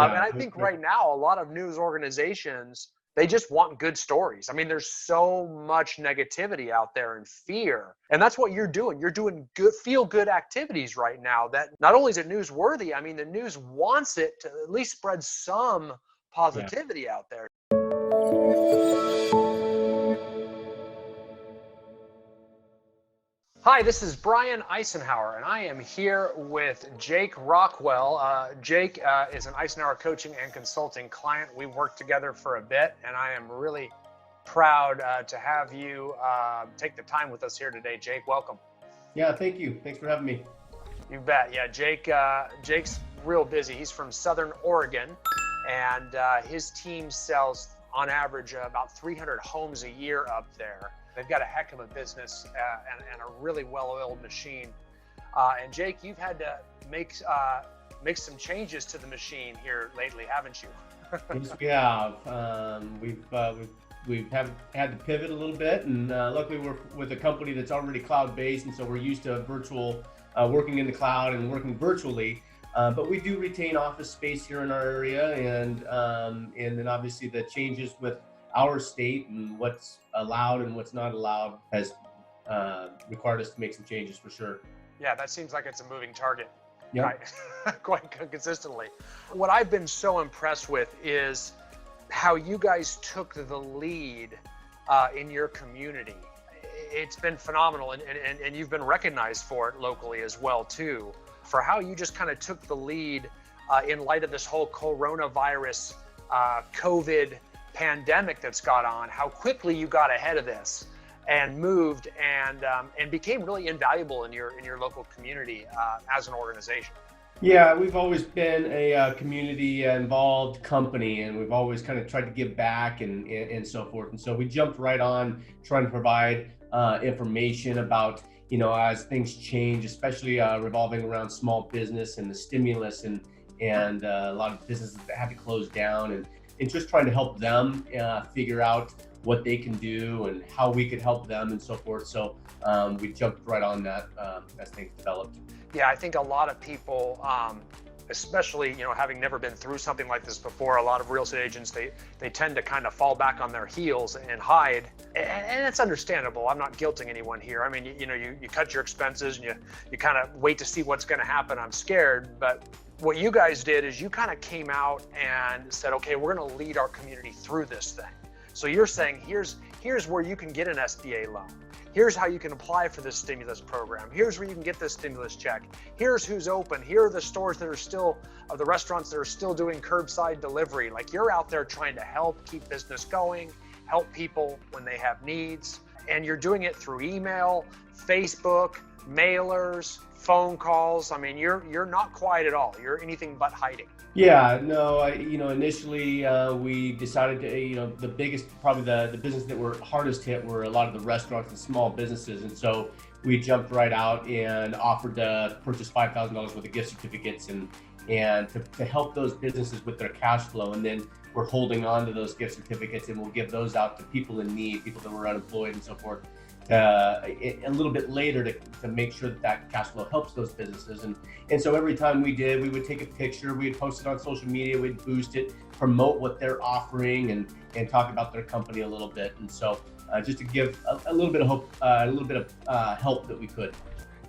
And I think right now, a lot of news organizations, they just want good stories. I mean, there's so much negativity out there and fear. And that's what you're doing. You're doing good, feel good activities right now that not only is it newsworthy, I mean, the news wants it to at least spread some positivity out there. Hi, this is Brian Icenhower, and I am here with Jake Rockwell. Jake is an Icenhower coaching and consulting client. We've worked together for a bit, and I am really proud to have you take the time with us here today. Jake, welcome. Yeah, thank you. Thanks for having me. You bet. Yeah, Jake's real busy. He's from Southern Oregon, and his team sells, on average, about 300 homes a year up there. They've got a heck of a business and a really well-oiled machine. And Jake, you've had to make some changes to the machine here lately, haven't you? Yes, we have. We've had to pivot a little bit, and luckily we're with a company that's already cloud-based, and so we're used to virtual working in the cloud and working virtually. But we do retain office space here in our area, and then obviously the changes with our state and what's allowed and what's not allowed has required us to make some changes for sure. Yeah, that seems like it's a moving target. Yep. Right? Quite consistently. What I've been so impressed with is how you guys took the lead in your community. It's been phenomenal, and you've been recognized for it locally as well too, for how you just kind of took the lead in light of this whole coronavirus COVID pandemic that's got on, how quickly you got ahead of this and moved and became really invaluable in your local community as an organization. Yeah, we've always been a community involved company, and we've always kind of tried to give back and so forth. And so we jumped right on trying to provide information about, as things change, especially revolving around small business and the stimulus and a lot of businesses that had to close down, and just trying to help them figure out what they can do and how we could help them and so forth. So we jumped right on that as things developed. Yeah, I think a lot of people, especially, having never been through something like this before, a lot of real estate agents, they tend to kind of fall back on their heels and hide. And it's understandable. I'm not guilting anyone here. I mean, you cut your expenses and you kind of wait to see what's going to happen. I'm scared. But what you guys did is you kind of came out and said, okay, we're going to lead our community through this thing. So you're saying, here's where you can get an SBA loan. Here's how you can apply for this stimulus program. Here's where you can get this stimulus check. Here's who's open. Here are the stores that are still, the restaurants that are still doing curbside delivery. Like, you're out there trying to help keep business going, help people when they have needs. And you're doing it through email, Facebook, mailers, phone calls. I mean, you're not quiet at all. You're anything but hiding. Yeah, no, initially we decided to, the biggest, probably the business that were hardest hit were a lot of the restaurants and small businesses. And so we jumped right out and offered to purchase $5,000 worth of gift certificates and to help those businesses with their cash flow. And then we're holding on to those gift certificates, and we'll give those out to people in need, people that were unemployed and so forth. A little bit later to make sure that cash flow helps those businesses. And so every time we would take a picture, we'd post it on social media, we'd boost it, promote what they're offering, and talk about their company a little bit. And so just to give a little bit of hope, a little bit of help that we could.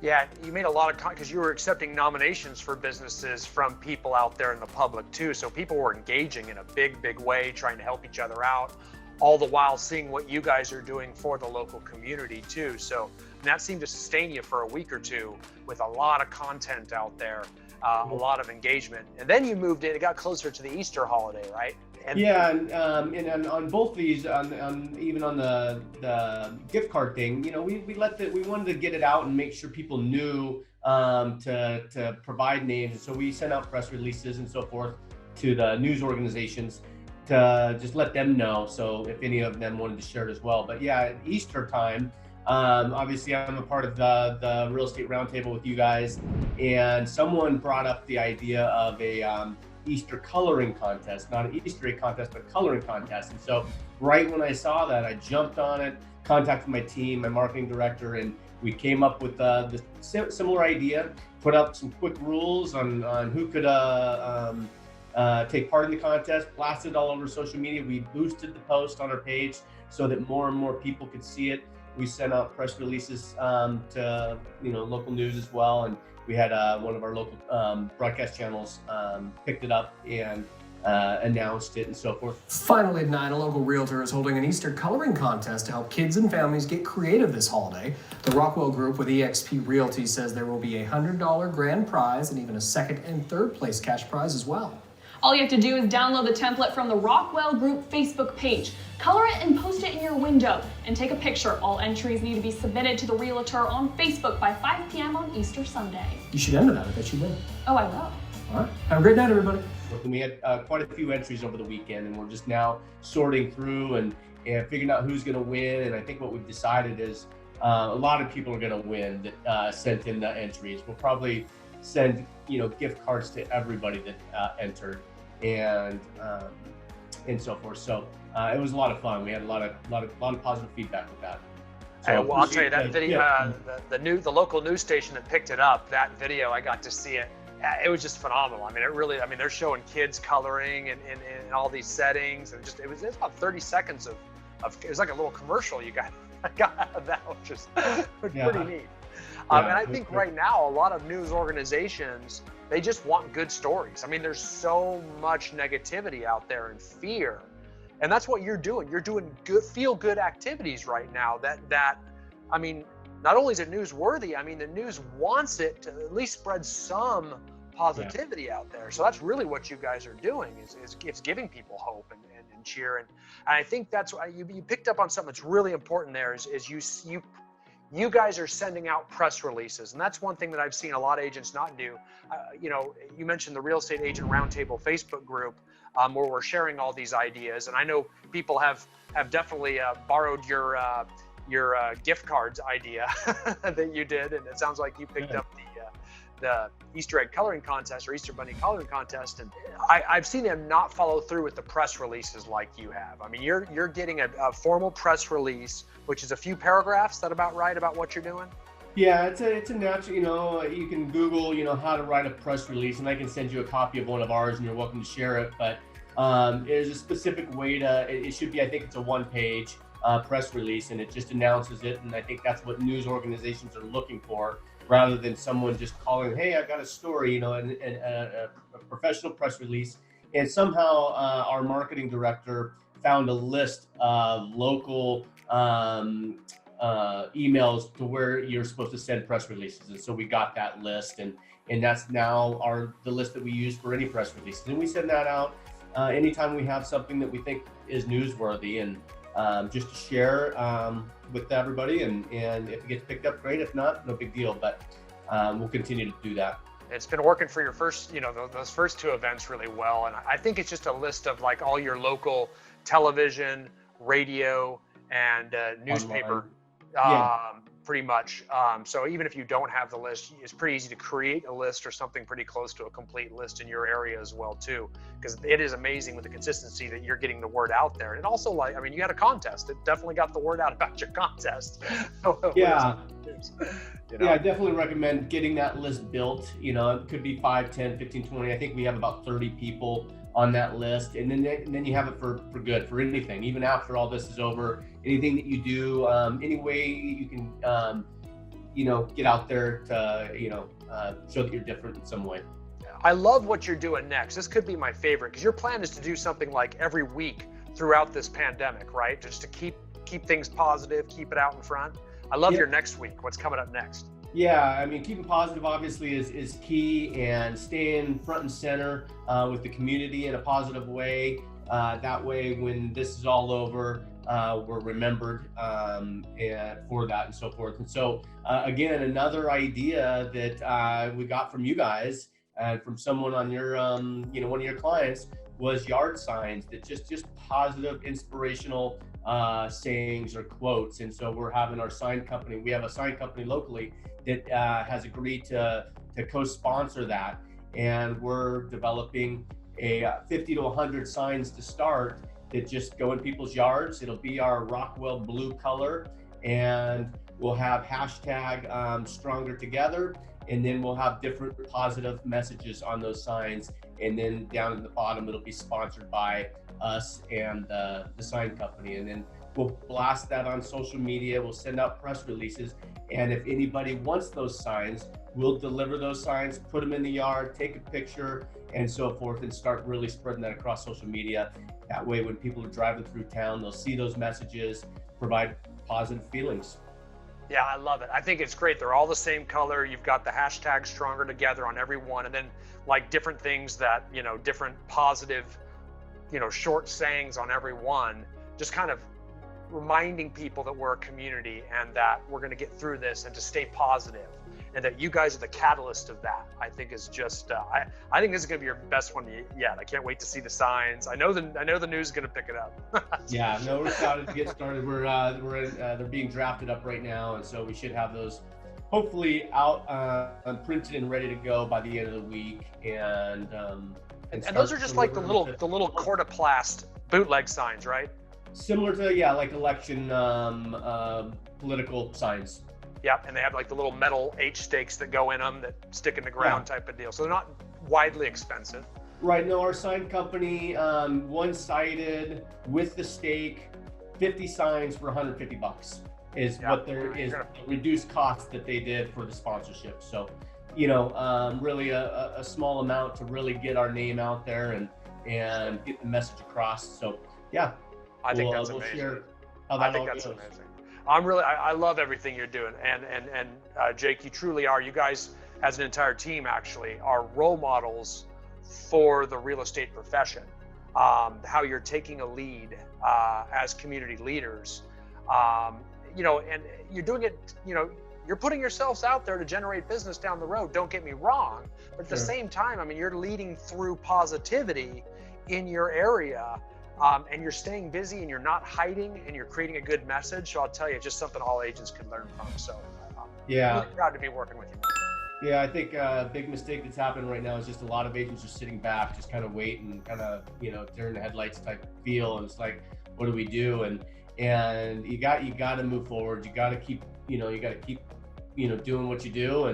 Yeah, you made a lot of because you were accepting nominations for businesses from people out there in the public too. So people were engaging in a big way, trying to help each other out, all the while seeing what you guys are doing for the local community too. So that seemed to sustain you for a week or two with a lot of content out there, a lot of engagement. And then you moved in, it got closer to the Easter holiday, right? Yeah, and on both these, even on the gift card thing, we wanted to get it out and make sure people knew to provide names. And so we sent out press releases and so forth to the news organizations to just let them know. So if any of them wanted to share it as well. But yeah, at Easter time, obviously I'm a part of the real estate roundtable with you guys, and someone brought up the idea of a Easter coloring contest, not an Easter egg contest, but coloring contest. And so right when I saw that, I jumped on it, contacted my team, my marketing director, and we came up with the similar idea, put up some quick rules on who could take part in the contest, blasted all over social media. We boosted the post on our page so that more and more people could see it. We sent out press releases to local news as well, and we had one of our local broadcast channels picked it up and announced it and so forth. Finally at 9, a local realtor is holding an Easter coloring contest to help kids and families get creative this holiday. The Rockwell Group with eXp Realty says there will be a $100 grand prize and even a second and third place cash prize as well. All you have to do is download the template from the Rockwell Group Facebook page, color it and post it in your window, and take a picture. All entries need to be submitted to the realtor on Facebook by 5 p.m. on Easter Sunday. You should enter that. I bet you will. Oh, I will. All right. Have a great night, everybody. And we had quite a few entries over the weekend, and we're just now sorting through and figuring out who's going to win. And I think what we've decided is a lot of people are going to win that sent in the entries. We'll probably send gift cards to everybody that entered, and so forth. So it was a lot of fun. We had a lot of positive feedback with that. So well, I'll tell you that video, the local news station that picked it up, that video, I got to see it. It was just phenomenal. I mean, they're showing kids coloring and all these settings, and it was about 30 seconds of it was like a little commercial you got out of that, which is pretty neat. And I think right now a lot of news organizations, they just want good stories. I mean, there's so much negativity out there and fear, and that's what you're doing. You're doing good, feel-good activities right now. I mean, not only is it newsworthy, I mean, the news wants it to at least spread some positivity out there. So that's really what you guys are doing is it's giving people hope and cheer. And I think that's why you picked up on something that's really important there is you guys are sending out press releases. And that's one thing that I've seen a lot of agents not do. You mentioned the Real Estate Agent Roundtable Facebook group where we're sharing all these ideas. And I know people have definitely borrowed your gift cards idea that you did, and it sounds like you picked up the Easter egg coloring contest or Easter bunny coloring contest, and I've seen them not follow through with the press releases like you have. I mean, you're getting a formal press release, which is a few paragraphs. That about right about what you're doing? Yeah, it's a natural. You can Google how to write a press release, and I can send you a copy of one of ours, and you're welcome to share it. But there's a specific way it should be. I think it's a one-page press release, and it just announces it. And I think that's what news organizations are looking for, rather than someone just calling, "Hey, I've got a story," and a professional press release. And somehow our marketing director found a list of local emails to where you're supposed to send press releases, and so we got that list, and that's now the list that we use for any press releases, and we send that out anytime we have something that we think is newsworthy, and just to share with everybody, and if it gets picked up, great. If not, no big deal, but we'll continue to do that. It's been working for your first, those first two events really well. And I think it's just a list of like all your local television, radio, and newspaper, pretty much. So even if you don't have the list, it's pretty easy to create a list or something pretty close to a complete list in your area as well too, because it is amazing with the consistency that you're getting the word out there. And also, you had a contest. It definitely got the word out about your contest. Yeah, I definitely recommend getting that list built. It could be 5, 10, 15, 20. I think we have about 30 people on that list, and then you have it for good, for anything, even after all this is over. Anything that you do, any way you can get out there to show that you're different in some way. I love what you're doing next. This could be my favorite, because your plan is to do something like every week throughout this pandemic, right? Just to keep things positive, keep it out in front. I love your next week. What's coming up next? Yeah, I mean, keeping positive obviously is key, and staying front and center with the community in a positive way. That way, when this is all over, we're remembered for that and so forth. And so, again, another idea that we got from you guys and from someone on your, one of your clients, was yard signs that just positive, inspirational sayings or quotes. And so we're having our sign company. We have a sign company locally that has agreed to co-sponsor that, and we're developing a 50 to 100 signs to start that just go in people's yards. It'll be our Rockwell blue color, and we'll have hashtag stronger together, and then we'll have different positive messages on those signs, and then down at the bottom it'll be sponsored by us and the sign company, and then we'll blast that on social media. We'll send out press releases, and if anybody wants those signs, we'll deliver those signs, put them in the yard, take a picture, and so forth, and start really spreading that across social media. That way, when people are driving through town, they'll see those messages, provide positive feelings. Yeah, I love it. I think it's great. They're all the same color. You've got the hashtag Stronger Together on every one, and then like different things that, different positive, short sayings on every one, just kind of reminding people that we're a community and that we're going to get through this and to stay positive, and that you guys are the catalyst of that. I think is just I think this is going to be your best one yet. I can't wait to see the signs. I know the news is going to pick it up. Yeah, no, we're excited to get started. They're being drafted up right now, and so we should have those hopefully out printed and ready to go by the end of the week. And those are just like the little cordoplast bootleg signs, right? Similar to like election political signs. Yep, and they have like the little metal H stakes that go in them that stick in the ground type of deal. So they're not widely expensive. Right, no, our sign company, one-sided with the stake, 50 signs for $150 is what there is, the reduced cost that they did for the sponsorship. So, really a small amount to really get our name out there and get the message across. So, yeah. I think that's amazing. Share how that all goes. Amazing. I love everything you're doing, and Jake, you truly are. You guys, as an entire team, actually, are role models for the real estate profession. How you're taking a lead as community leaders, and you're doing it. You're putting yourselves out there to generate business down the road. Don't get me wrong, but at the same time, I mean, you're leading through positivity in your area. And you're staying busy and you're not hiding and you're creating a good message. So I'll tell you, it's just something all agents can learn from. So I'm really proud to be working with you. Yeah, I think a big mistake that's happening right now is just a lot of agents are sitting back, just kind of waiting, kind of, turn the headlights type feel. And it's like, what do we do? And you got to move forward. You got to keep, doing what you do.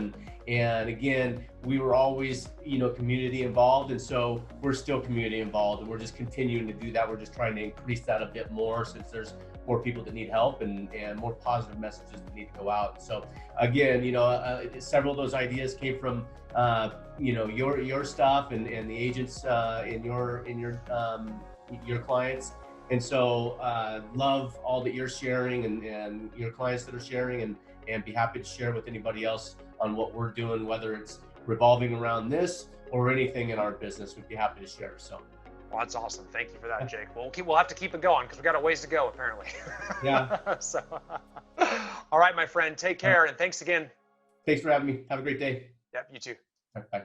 And again, we were always, community involved. And so we're still community involved, and we're just continuing to do that. We're just trying to increase that a bit more since there's more people that need help and more positive messages that need to go out. So again, several of those ideas came from, your stuff and the agents in your clients. And so love all that you're sharing and your clients that are sharing, and be happy to share with anybody else on what we're doing, whether it's revolving around this or anything in our business. We'd be happy to share. So, well, that's awesome. Thank you for that, Jake. We'll have to keep it going because we got a ways to go, apparently. Yeah. So, all right, my friend, take care, and thanks again. Thanks for having me. Have a great day. Yep, you too. Bye.